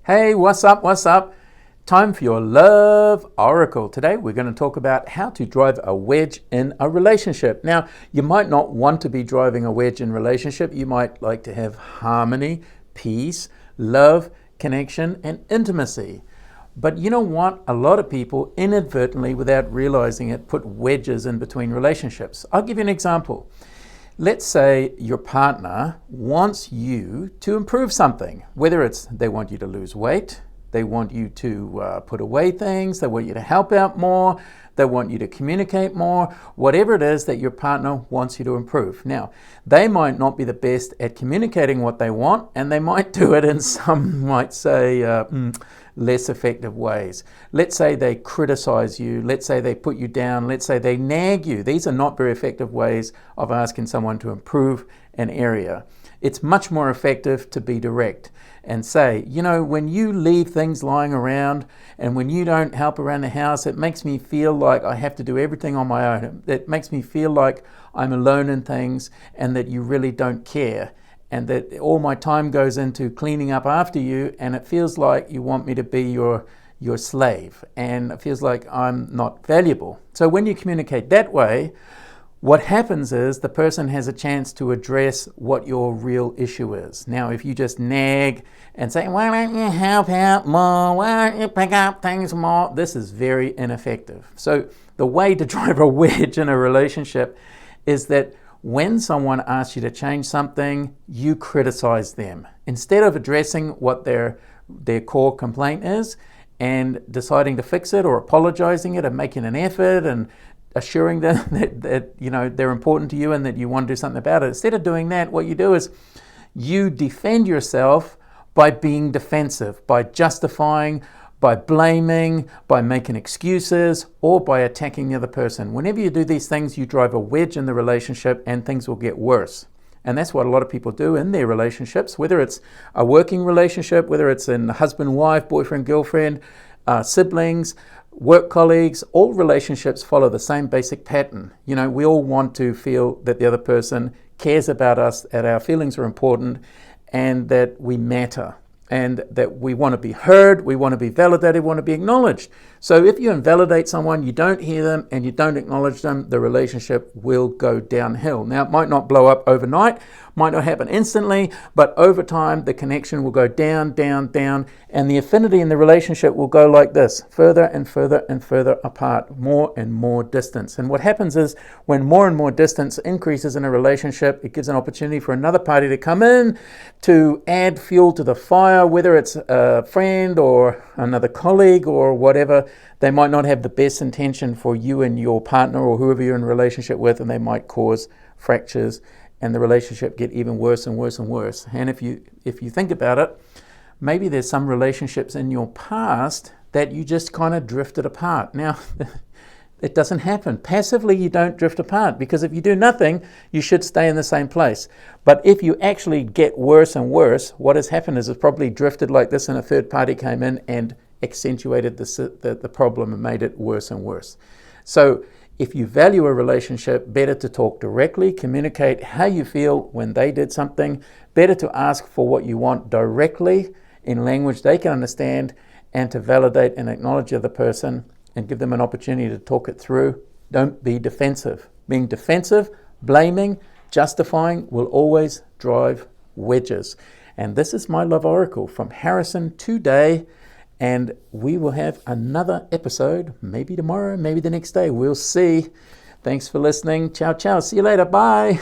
Hey, what's up? What's up? Time for your love oracle. Today we're going to talk about how to drive a wedge in a relationship. Now, you might not want to be driving a wedge in a relationship. You might like to have harmony, peace, love, connection, and intimacy. But you know what? A lot of people inadvertently, without realizing it, put wedges in between relationships. I'll give you an example. Let's say your partner wants you to improve something, whether it's they want you to lose weight, they want you to put away things, they want you to help out more, they want you to communicate more, whatever it is that your partner wants you to improve. Now, they might not be the best at communicating what they want, and they might do it in some might say less effective ways. Let's say they criticize you, let's say they put you down, let's say they nag you. These are not very effective ways of asking someone to improve an area. It's much more effective to be direct and say, you know, when you leave things lying around and when you don't help around the house, it makes me feel like I have to do everything on my own. It makes me feel like I'm alone in things and that you really don't care, and that all my time goes into cleaning up after you, and it feels like you want me to be your slave, and it feels like I'm not valuable. So when you communicate that way, what happens is the person has a chance to address what your real issue is. Now, if you just nag and say, why don't you help out more? Why don't you pick up things more? This is very ineffective. So the way to drive a wedge in a relationship is that when someone asks you to change something, you criticize them. Instead of addressing what their core complaint is and deciding to fix it or apologizing it and making an effort and assuring them that you know they're important to you and that you want to do something about it. Instead of doing that, what you do is you defend yourself by being defensive, by justifying, by blaming, by making excuses, or by attacking the other person. Whenever you do these things, you drive a wedge in the relationship and things will get worse. And that's what a lot of people do in their relationships, whether it's a working relationship, whether it's in husband, wife, boyfriend, girlfriend, siblings, work colleagues. All relationships follow the same basic pattern. You know, we all want to feel that the other person cares about us, that our feelings are important, and that we matter, and that we want to be heard, we want to be validated, we want to be acknowledged. So if you invalidate someone, you don't hear them, and you don't acknowledge them, the relationship will go downhill. Now, it might not blow up overnight, might not happen instantly, but over time, the connection will go down, down, down, and the affinity in the relationship will go like this, further and further and further apart, more and more distance. And what happens is when more and more distance increases in a relationship, it gives an opportunity for another party to come in to add fuel to the fire, whether it's a friend or another colleague or whatever. They might not have the best intention for you and your partner or whoever you're in a relationship with, and they might cause fractures and the relationship get even worse and worse and worse. And if you think about it, maybe there's some relationships in your past that you just kind of drifted apart. Now, it doesn't happen. Passively, you don't drift apart, because if you do nothing, you should stay in the same place. But if you actually get worse and worse, what has happened is it's probably drifted like this and a third party came in and accentuated the problem and made it worse and worse. So if you value a relationship, better to talk directly, communicate how you feel when they did something, better to ask for what you want directly in language they can understand, and to validate and acknowledge the other person and give them an opportunity to talk it through. Don't be defensive. Being defensive, blaming, justifying will always drive wedges. And this is my love oracle from Harrison today. And we will have another episode, maybe tomorrow, maybe the next day. We'll see. Thanks for listening. Ciao, ciao. See you later. Bye.